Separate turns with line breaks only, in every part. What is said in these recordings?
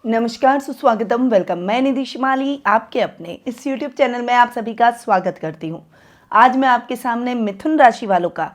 नमस्कार, सुस्वागतम, वेलकम। मैं निधि शिमाली आपके अपने इस YouTube चैनल में आप सभी का स्वागत करती हूँ। आज मैं आपके सामने मिथुन राशि वालों का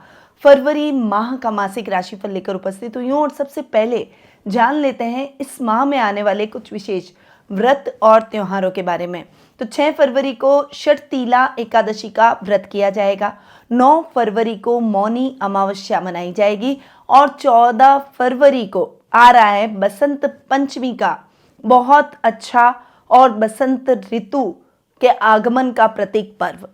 फरवरी माह का मासिक राशिफल लेकर उपस्थित हुई हूँ और सबसे पहले जान लेते हैं इस माह में आने वाले कुछ विशेष व्रत और त्योहारों के बारे में। तो 6 फरवरी को षटतीला एकादशी का व्रत किया जाएगा, 9 फरवरी को मौनी अमावस्या मनाई जाएगी और 14 फरवरी को आ रहा है बसंत पंचमी का बहुत अच्छा और बसंत ऋतु के आगमन का प्रतीक पर्व।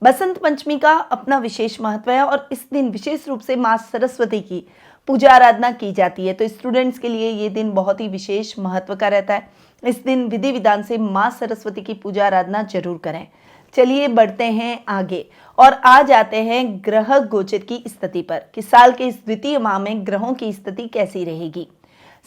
बसंत पंचमी का अपना विशेष महत्व है और इस दिन विशेष रूप से माँ सरस्वती की पूजा आराधना की जाती है। तो स्टूडेंट्स के लिए ये दिन बहुत ही विशेष महत्व का रहता है। इस दिन विधि विधान से माँ सरस्वती की पूजा आराधना जरूर करें। चलिए बढ़ते हैं आगे और आ जाते हैं ग्रह गोचर की स्थिति पर कि साल के इस द्वितीय माह में ग्रहों की स्थिति कैसी रहेगी।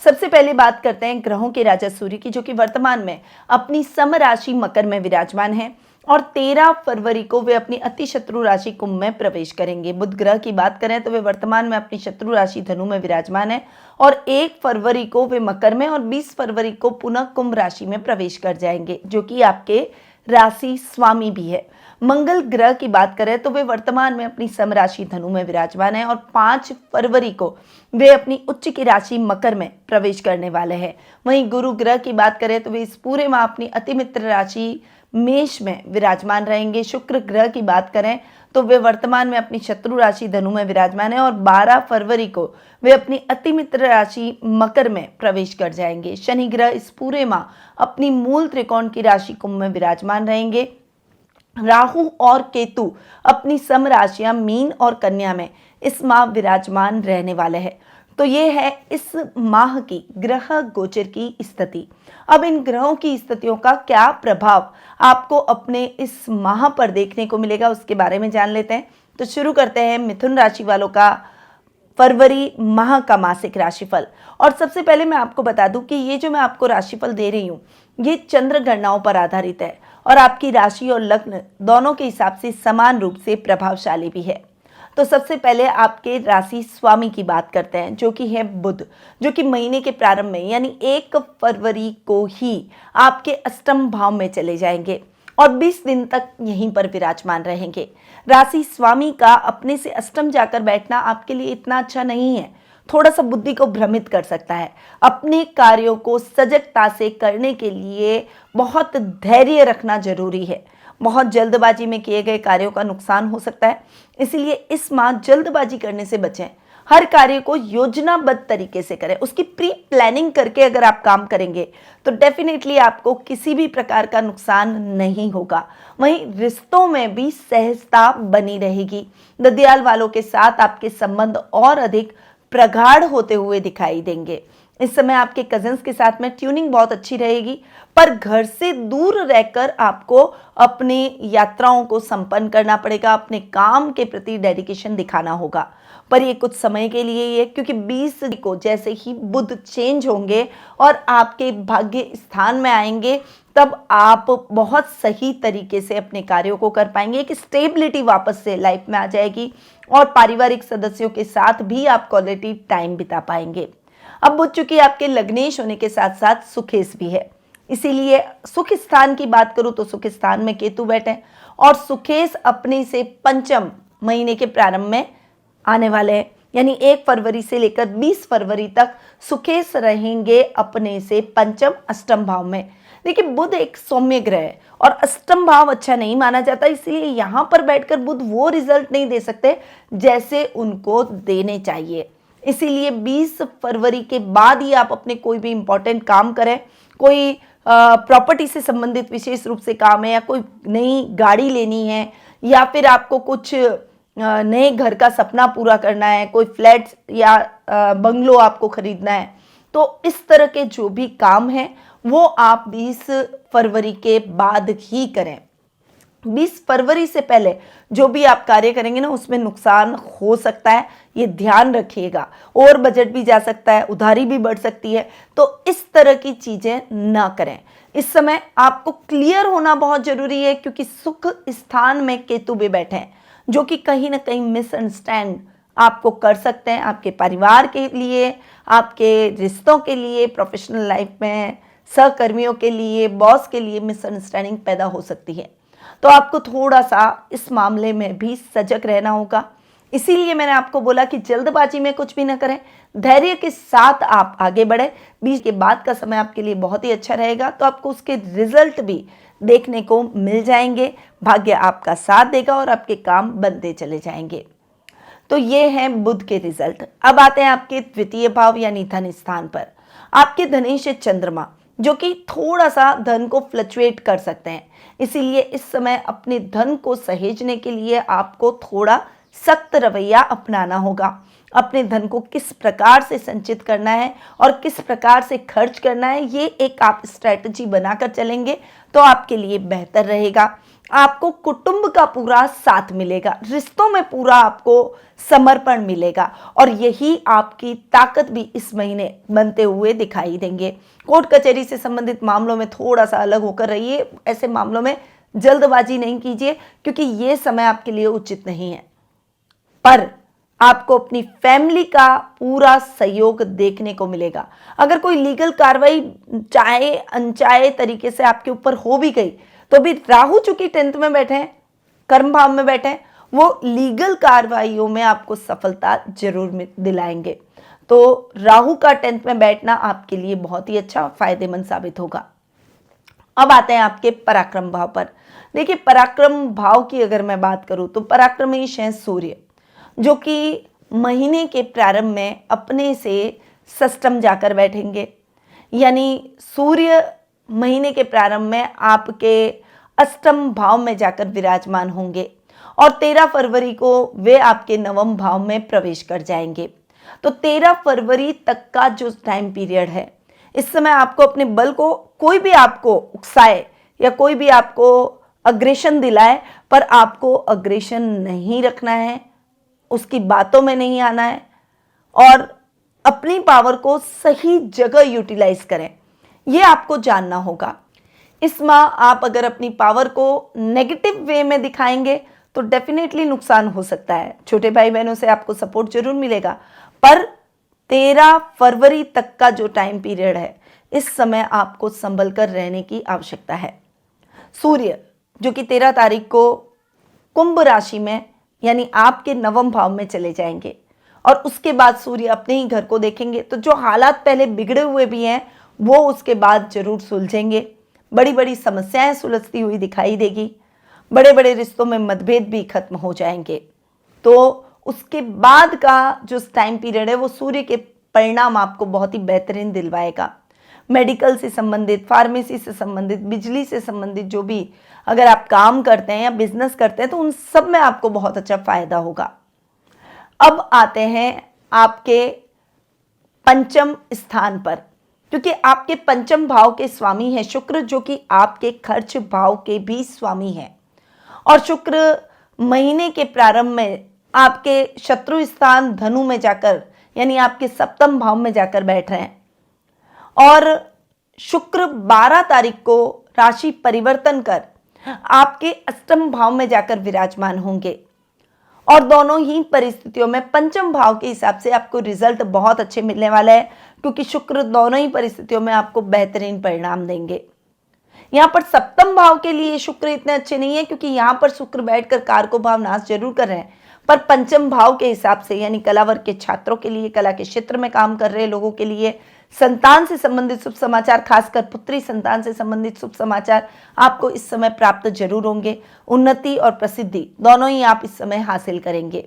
सबसे पहले बात करते हैं ग्रहों के राजा सूर्य की, जो कि वर्तमान में अपनी सम राशि मकर में विराजमान है और 13 फरवरी को वे अपनी अति शत्रु राशि कुंभ में प्रवेश करेंगे। बुध ग्रह की बात करें तो वे वर्तमान में अपनी शत्रु राशि धनु में विराजमान है और 1 फरवरी को वे मकर में और 20 फरवरी को पुनः कुंभ राशि में प्रवेश कर जाएंगे, जो कि आपके राशि स्वामी भी है। मंगल ग्रह की बात करें तो वे वर्तमान में अपनी सम राशि धनु में विराजमान है और 5 फरवरी को वे अपनी उच्च की राशि मकर में प्रवेश करने वाले हैं। वहीं गुरु ग्रह की बात करें तो वे इस पूरे माह अपनी अति मित्र राशि मेष में विराजमान रहेंगे। शुक्र ग्रह की बात करें तो वे वर्तमान में अपनी शत्रु राशि धनु में विराजमान है और 12 फरवरी को वे अपनी अति मित्र राशि मकर में प्रवेश कर जाएंगे। शनि ग्रह इस पूरे माह अपनी मूल त्रिकोण की राशि कुंभ में विराजमान रहेंगे। राहु और केतु अपनी सम राशियां मीन और कन्या में इस माह विराजमान रहने वाले हैं। तो ये है इस माह की ग्रह गोचर की स्थिति। अब इन ग्रहों की स्थितियों का क्या प्रभाव आपको अपने इस माह पर देखने को मिलेगा, उसके बारे में जान लेते हैं। तो शुरू करते हैं मिथुन राशि वालों का फरवरी माह का मासिक राशिफल। और सबसे पहले मैं आपको बता दूं कि ये जो मैं आपको राशिफल दे रही हूँ ये चंद्र गणनाओं पर आधारित है और आपकी राशि और लग्न दोनों के हिसाब से समान रूप से प्रभावशाली भी है। तो सबसे पहले आपके राशि स्वामी की बात करते हैं, जो कि है बुध, जो कि महीने के प्रारंभ में यानी 1 फरवरी को ही आपके अष्टम भाव में चले जाएंगे और 20 दिन तक यहीं पर विराजमान रहेंगे। राशि स्वामी का अपने से अष्टम जाकर बैठना आपके लिए इतना अच्छा नहीं है, थोड़ा सा बुद्धि को भ्रमित कर सकता है। अपने कार्यों को सजगता से करने के लिए बहुत धैर्य रखना जरूरी है। बहुत जल्दबाजी में किए गए कार्यों का नुकसान हो सकता है, इसलिए इस माह जल्दबाजी करने से बचें। हर कार्य को योजनाबद्ध तरीके से करें, उसकी प्री प्लानिंग करके अगर आप काम करेंगे तो डेफिनेटली आपको किसी भी प्रकार का नुकसान नहीं होगा। वहीं रिश्तों में भी सहजता बनी रहेगी। ददियाल वालों के साथ आपके संबंध और अधिक प्रगाढ़ होते हुए दिखाई देंगे। इस समय आपके कजिन्स के साथ में ट्यूनिंग बहुत अच्छी रहेगी, पर घर से दूर रहकर आपको अपनी यात्राओं को संपन्न करना पड़ेगा। अपने काम के प्रति डेडिकेशन दिखाना होगा, पर ये कुछ समय के लिए ही है, क्योंकि 20 को जैसे ही बुध चेंज होंगे और आपके भाग्य स्थान में आएंगे तब आप बहुत सही तरीके से अपने कार्यों को कर पाएंगे। एक स्टेबिलिटी वापस से लाइफ में आ जाएगी और पारिवारिक सदस्यों के साथ भी आप क्वालिटी टाइम बिता पाएंगे। अब बुध चूंकि आपके लग्नेश होने के साथ साथ सुखेश भी है, इसीलिए सुख स्थान की बात करूं तो सुख स्थान में केतु बैठे और सुखेश अपने से पंचम महीने के प्रारंभ में आने वाले हैं, यानी 1 फरवरी से लेकर 20 फरवरी तक सुखेश रहेंगे अपने से पंचम अष्टम भाव में। देखिए बुध एक सौम्य ग्रह है और अष्टम भाव अच्छा नहीं माना जाता, इसलिए यहाँ पर बैठकर बुध वो रिजल्ट नहीं दे सकते जैसे उनको देने चाहिए। इसीलिए 20 फरवरी के बाद ही आप अपने कोई भी इंपॉर्टेंट काम करें, कोई प्रॉपर्टी से संबंधित विशेष रूप से काम है या कोई नई गाड़ी लेनी है या फिर आपको कुछ नए घर का सपना पूरा करना है, कोई फ्लैट या बंगलो आपको खरीदना है, तो इस तरह के जो भी काम है वो आप 20 फरवरी के बाद ही करें। 20 फरवरी से पहले जो भी आप कार्य करेंगे ना उसमें नुकसान हो सकता है, ये ध्यान रखिएगा। और बजट भी जा सकता है, उधारी भी बढ़ सकती है, तो इस तरह की चीजें ना करें। इस समय आपको क्लियर होना बहुत जरूरी है, क्योंकि सुख स्थान में केतु भी बैठे हैं, जो कि कहीं ना कहीं मिसअंडरस्टैंड आपको कर सकते हैं, आपके परिवार के लिए, आपके रिश्तों के लिए, प्रोफेशनल लाइफ में सहकर्मियों के लिए, बॉस के लिए मिसअंडरस्टैंडिंग पैदा हो सकती है। तो आपको थोड़ा सा इस मामले में भी सजग रहना होगा। इसीलिए मैंने आपको बोला कि जल्दबाजी में कुछ भी ना करें, धैर्य के साथ आप आगे बढ़े। बीच के बाद का समय आपके लिए बहुत ही अच्छा रहेगा, तो आपको उसके रिजल्ट भी देखने को मिल जाएंगे। भाग्य आपका साथ देगा और आपके काम बनते चले जाएंगे। तो ये हैं बुध के रिजल्ट। अब आते हैं आपके द्वितीय भाव यानी धन स्थान पर। आपके धनेश चंद्रमा जो कि थोड़ा सा धन को फ्लक्चुएट कर सकते हैं, इसीलिए इस समय अपने धन को सहेजने के लिए आपको थोड़ा सख्त रवैया अपनाना होगा। अपने धन को किस प्रकार से संचित करना है और किस प्रकार से खर्च करना है, ये एक आप स्ट्रैटेजी बनाकर चलेंगे तो आपके लिए बेहतर रहेगा। आपको कुटुंब का पूरा साथ मिलेगा, रिश्तों में पूरा आपको समर्पण मिलेगा और यही आपकी ताकत भी इस महीने बनते हुए दिखाई देंगे। कोर्ट कचहरी से संबंधित मामलों में थोड़ा सा अलग होकर रहिए। ऐसे मामलों में जल्दबाजी नहीं कीजिए क्योंकि ये समय आपके लिए उचित नहीं है। पर आपको अपनी फैमिली का पूरा सहयोग देखने को मिलेगा। अगर कोई लीगल कार्रवाई चाहे अनचाहे तरीके से आपके ऊपर हो भी गई तो भी राहु चूंकि 10th में बैठे हैं, कर्म भाव में बैठे हैं, वो लीगल कार्रवाइयों में आपको सफलता जरूर दिलाएंगे। तो राहु का 10th में बैठना आपके लिए बहुत ही अच्छा फायदेमंद साबित होगा। अब आते हैं आपके पराक्रम भाव पर। देखिए, पराक्रम भाव की अगर मैं बात करूं तो पराक्रमेश हैं सूर्य, जो कि महीने के प्रारंभ में अपने से षष्टम जाकर बैठेंगे। यानी सूर्य महीने के प्रारंभ में आपके अष्टम भाव में जाकर विराजमान होंगे और 13 फरवरी को वे आपके नवम भाव में प्रवेश कर जाएंगे। तो 13 फरवरी तक का जो टाइम पीरियड है, इस समय आपको अपने बल को, कोई भी आपको उकसाए या कोई भी आपको अग्रेशन दिलाए, पर आपको अग्रेशन नहीं रखना है, उसकी बातों में नहीं आना है और अपनी पावर को सही जगह यूटिलाइज करें, ये आपको जानना होगा। इस माह आप अगर अपनी पावर को नेगेटिव वे में दिखाएंगे तो डेफिनेटली नुकसान हो सकता है। छोटे भाई बहनों से आपको सपोर्ट जरूर मिलेगा, पर 13 फरवरी तक का जो टाइम पीरियड है, इस समय आपको संभल कर रहने की आवश्यकता है। सूर्य जो कि 13 तारीख को कुंभ राशि में यानी आपके नवम भाव में चले जाएंगे और उसके बाद सूर्य अपने ही घर को देखेंगे। तो जो हालात पहले बिगड़े हुए भी हैं वो उसके बाद जरूर सुलझेंगे। बड़ी बड़ी समस्याएं सुलझती हुई दिखाई देगी, बड़े बड़े रिश्तों में मतभेद भी खत्म हो जाएंगे। तो उसके बाद का जो टाइम पीरियड है वो सूर्य के परिणाम आपको बहुत ही बेहतरीन दिलवाएगा। मेडिकल से संबंधित, फार्मेसी से संबंधित, बिजली से संबंधित जो भी अगर आप काम करते हैं या बिजनेस करते हैं तो उन सब में आपको बहुत अच्छा फायदा होगा। अब आते हैं आपके पंचम स्थान पर, क्योंकि आपके पंचम भाव के स्वामी है शुक्र, जो कि आपके खर्च भाव के भी स्वामी हैं। और शुक्र महीने के प्रारंभ में आपके शत्रु स्थान धनु में जाकर यानी आपके सप्तम भाव में जाकर बैठ रहे हैं और शुक्र 12 तारीख को राशि परिवर्तन कर आपके अष्टम भाव में जाकर विराजमान होंगे। और दोनों ही परिस्थितियों में पंचम भाव के हिसाब से आपको रिजल्ट बहुत अच्छे मिलने वाले हैं, क्योंकि शुक्र दोनों ही परिस्थितियों में आपको बेहतरीन परिणाम देंगे। यहाँ पर सप्तम भाव के लिए शुक्र इतने अच्छे नहीं है, क्योंकि यहाँ पर शुक्र बैठकर कारको भाव नाश जरूर कर रहे हैं, पर पंचम भाव के हिसाब से यानी कला वर्ग के छात्रों के लिए, कला के क्षेत्र में काम कर रहे लोगों के लिए, संतान से संबंधित शुभ समाचार, खासकर पुत्री संतान से संबंधित शुभ समाचार आपको इस समय प्राप्त जरूर होंगे। उन्नति और प्रसिद्धि दोनों ही आप इस समय हासिल करेंगे।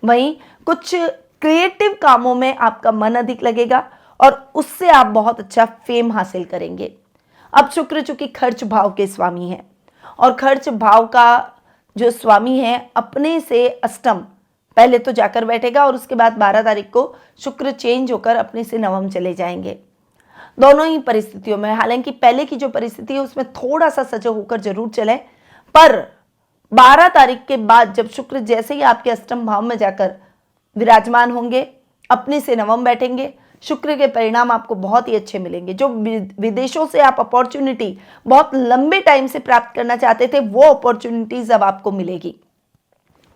वहीं कुछ क्रिएटिव कामों में आपका मन अधिक लगेगा और उससे आप बहुत अच्छा फेम हासिल करेंगे। अब शुक्र चूंकि खर्च भाव के स्वामी हैं और खर्च भाव का जो स्वामी है अपने से अष्टम पहले तो जाकर बैठेगा और उसके बाद 12 तारीख को शुक्र चेंज होकर अपने से नवम चले जाएंगे। दोनों ही परिस्थितियों में, हालांकि पहले की जो परिस्थिति है उसमें थोड़ा सा सजग होकर जरूर चलें, पर 12 तारीख के बाद जब शुक्र जैसे ही आपके अष्टम भाव में जाकर विराजमान होंगे, अपने से नवम बैठेंगे, शुक्र के परिणाम आपको बहुत ही अच्छे मिलेंगे। जो विदेशों से आप अपॉर्चुनिटी बहुत लंबे टाइम से प्राप्त करना चाहते थे, वो अपॉर्चुनिटीज अब आपको मिलेगी।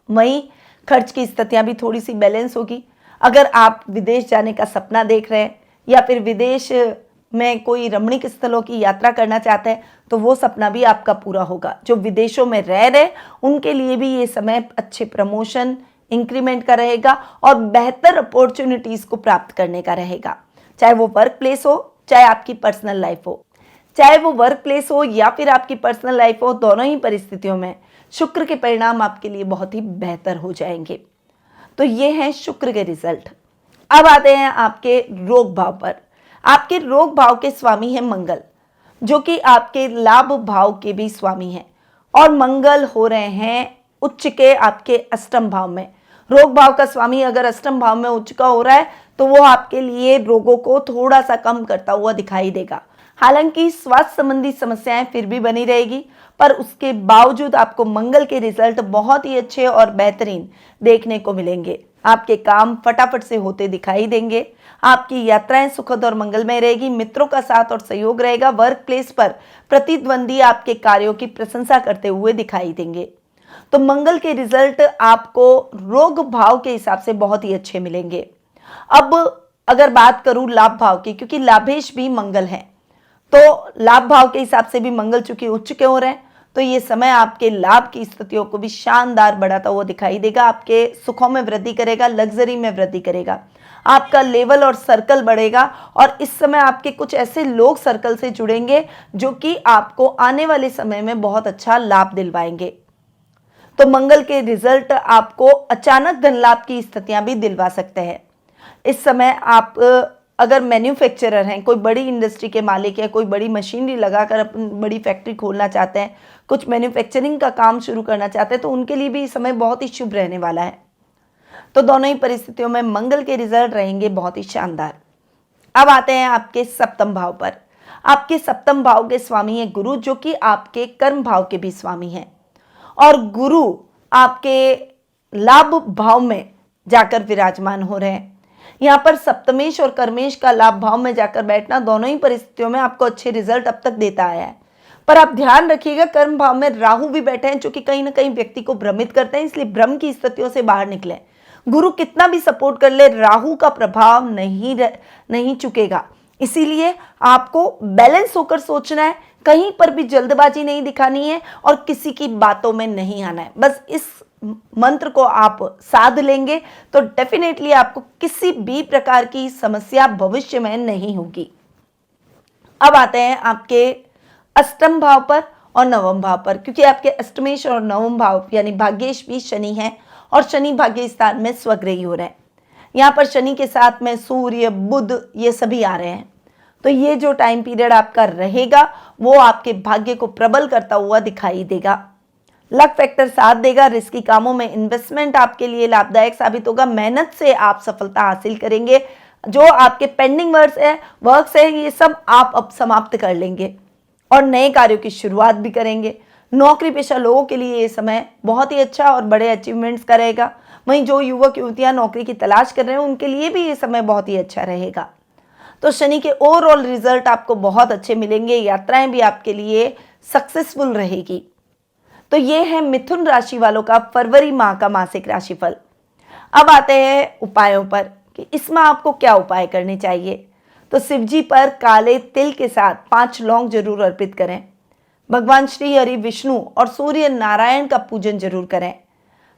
वहीं खर्च की स्थितियां भी थोड़ी सी बैलेंस होगी। अगर आप विदेश जाने का सपना देख रहे हैं या फिर विदेश में कोई रमणीक स्थलों की यात्रा करना चाहते हैं तो वो सपना भी आपका पूरा होगा। जो विदेशों में रह रहे उनके लिए भी ये समय अच्छे प्रमोशन, इंक्रीमेंट का रहेगा और बेहतर अपॉर्चुनिटीज़ को प्राप्त करने का रहेगा। चाहे वो वर्क प्लेस हो, चाहे आपकी पर्सनल लाइफ हो, चाहे वो वर्क प्लेस हो या फिर आपकी पर्सनल लाइफ हो, दोनों ही परिस्थितियों में शुक्र के परिणाम आपके लिए बहुत ही बेहतर हो जाएंगे। तो ये हैं शुक्र के रिजल्ट। अब आते हैं आपके रोग भाव पर। आपके रोग भाव के स्वामी हैं मंगल, जो कि आपके लाभ भाव के भी स्वामी हैं, और मंगल हो रहे हैं उच्च के आपके अष्टम भाव में। रोग भाव का स्वामी अगर अष्टम भाव में उच्च का हो रहा है तो वो आपके लिए रोगों को थोड़ा सा कम करता हुआ दिखाई देगा। हालांकि स्वास्थ्य संबंधी समस्याएं फिर भी बनी रहेगी, पर उसके बावजूद आपको मंगल के रिजल्ट बहुत ही अच्छे और बेहतरीन देखने को मिलेंगे। आपके काम फटाफट से होते दिखाई देंगे। आपकी यात्राएं सुखद और मंगलमय रहेगी। मित्रों का साथ और सहयोग रहेगा। वर्क प्लेस पर प्रतिद्वंदी आपके कार्यों की प्रशंसा करते हुए दिखाई देंगे। तो मंगल के रिजल्ट आपको रोग भाव के हिसाब से बहुत ही अच्छे मिलेंगे। अब अगर बात करूं लाभ भाव की, क्योंकि लाभेश भी मंगल है, तो लाभ भाव के हिसाब से भी मंगल चूंकि उच्च के हो रहे हैं, तो ये समय आपके लाभ की स्थितियों को भी शानदार बढ़ाता हुआ दिखाई देगा। आपके सुखों में वृद्धि करेगा, लग्जरी में वृद्धि करेगा, आपका लेवल और सर्कल बढ़ेगा, और इस समय आपके कुछ ऐसे लोग सर्कल से जुड़ेंगे जो कि आपको आने वाले समय में बहुत अच्छा लाभ दिलवाएंगे। तो मंगल के रिजल्ट आपको अचानक धन लाभ की स्थितियां भी दिलवा सकते हैं। इस समय आप अगर मैन्युफैक्चरर हैं, कोई बड़ी इंडस्ट्री के मालिक है, कोई बड़ी मशीनरी लगाकर अपनी बड़ी फैक्ट्री खोलना चाहते हैं, कुछ मैन्युफैक्चरिंग का काम शुरू करना चाहते हैं, तो उनके लिए भी इस समय बहुत ही शुभ रहने वाला है। तो दोनों ही परिस्थितियों में मंगल के रिजल्ट रहेंगे बहुत ही शानदार। अब आते हैं आपके सप्तम भाव पर। आपके सप्तम भाव के स्वामी है गुरु, जो कि आपके कर्म भाव के भी स्वामी हैं, और गुरु आपके लाभ भाव में जाकर विराजमान हो रहे हैं। यहाँ पर सप्तमेश और कर्मेश का लाभ भाव में जाकर बैठना दोनों ही परिस्थितियों में आपको अच्छे रिजल्ट अब तक देता आया है। पर आप ध्यान रखिएगा, कर्म भाव में राहु भी बैठे हैं, जो कि कहीं ना कहीं व्यक्ति को भ्रमित करते हैं, इसलिए भ्रम की स्थितियों से बाहर निकले। गुरु कितना भी सपोर्ट कर ले, राहु का प्रभाव नहीं चुकेगा। इसीलिए आपको बैलेंस होकर सोचना है, कहीं पर भी जल्दबाजी नहीं दिखानी है और किसी की बातों में नहीं आना है। बस इस मंत्र को आप साध लेंगे तो डेफिनेटली आपको किसी भी प्रकार की समस्या भविष्य में नहीं होगी। अब आते हैं आपके अष्टम भाव पर और नवम भाव पर, क्योंकि आपके अष्टमेश और नवम भाव यानी भाग्येश भी शनि है, और शनि भाग्य स्थान में स्वग्रही हो रहे हैं। यहाँ पर शनि के साथ में सूर्य, बुध, ये सभी आ रहे हैं। तो ये जो टाइम पीरियड आपका रहेगा वो आपके भाग्य को प्रबल करता हुआ दिखाई देगा। लक फैक्टर साथ देगा। रिस्की कामों में इन्वेस्टमेंट आपके लिए लाभदायक साबित होगा। मेहनत से आप सफलता हासिल करेंगे। जो आपके पेंडिंग वर्क्स है ये सब आप अब समाप्त कर लेंगे और नए कार्यों की शुरुआत भी करेंगे। नौकरी पेशा लोगों के लिए ये समय बहुत ही अच्छा और बड़े अचीवमेंट्स का रहेगा। वहीं जो युवक युवतियां नौकरी की तलाश कर रहे हैं उनके लिए भी ये समय बहुत ही अच्छा रहेगा। तो शनि के ओवरऑल रिजल्ट आपको बहुत अच्छे मिलेंगे। यात्राएं भी आपके लिए सक्सेसफुल रहेगी। तो ये है मिथुन राशि वालों का फरवरी माह का मासिक राशिफल। अब आते हैं उपायों पर कि इसमें आपको क्या उपाय करने चाहिए। तो शिवजी पर काले तिल के साथ 5 लौंग जरूर अर्पित करें। भगवान श्री हरि, विष्णु और सूर्य नारायण का पूजन जरूर करें।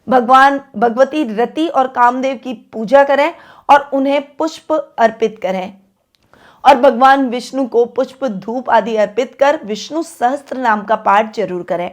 भगवान भगवती रति और कामदेव की पूजा करें और उन्हें पुष्प अर्पित करें, और भगवान विष्णु को पुष्प धूप आदि अर्पित कर विष्णु सहस्त्र नाम का पाठ जरूर करें।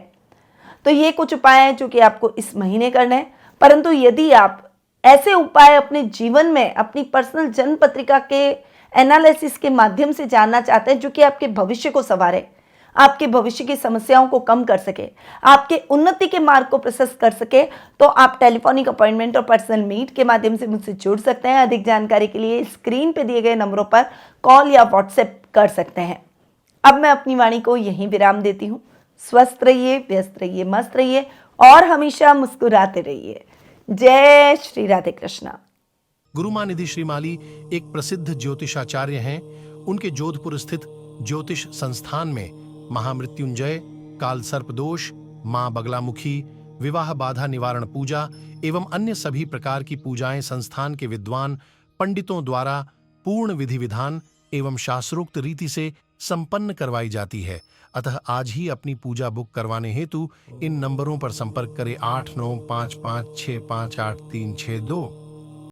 तो ये कुछ उपाय हैं जो कि आपको इस महीने करने हैं। परंतु यदि आप ऐसे उपाय अपने जीवन में अपनी पर्सनल जन्म पत्रिका के एनालिसिस के माध्यम से जानना चाहते हैं जो कि आपके भविष्य को संवारे, आपके भविष्य की समस्याओं को कम कर सके, आपके उन्नति के मार्ग को प्रशस्त कर सके, तो आप टेलीफोनिक अपॉइंटमेंट और पर्सनल मीट के माध्यम से मुझसे जुड़ सकते हैं। अधिक जानकारी के लिए स्क्रीन पे दिए गए नंबरों पर कॉल या व्हाट्सएप कर सकते हैं। अब मैं अपनी वाणी को यहीं विराम देती हूँ। स्वस्थ रहिए, व्यस्त रहिए, मस्त रहिए और हमेशा मुस्कुराते रहिए। जय श्री राधे कृष्णा।
गुरुमां निधि श्रीमाली एक प्रसिद्ध ज्योतिषाचार्य हैं। उनके जोधपुर स्थित ज्योतिष संस्थान में महामृत्युंजय, काल सर्प दोष, मां बगलामुखी, विवाह बाधा निवारण पूजा एवं अन्य सभी प्रकार की पूजाएं संस्थान के विद्वान पंडितों द्वारा पूर्ण विधि विधान एवं शास्त्रोक्त रीति से संपन्न करवाई जाती है। अतः आज ही अपनी पूजा बुक करवाने हेतु इन नंबरों पर संपर्क करें 8955658362।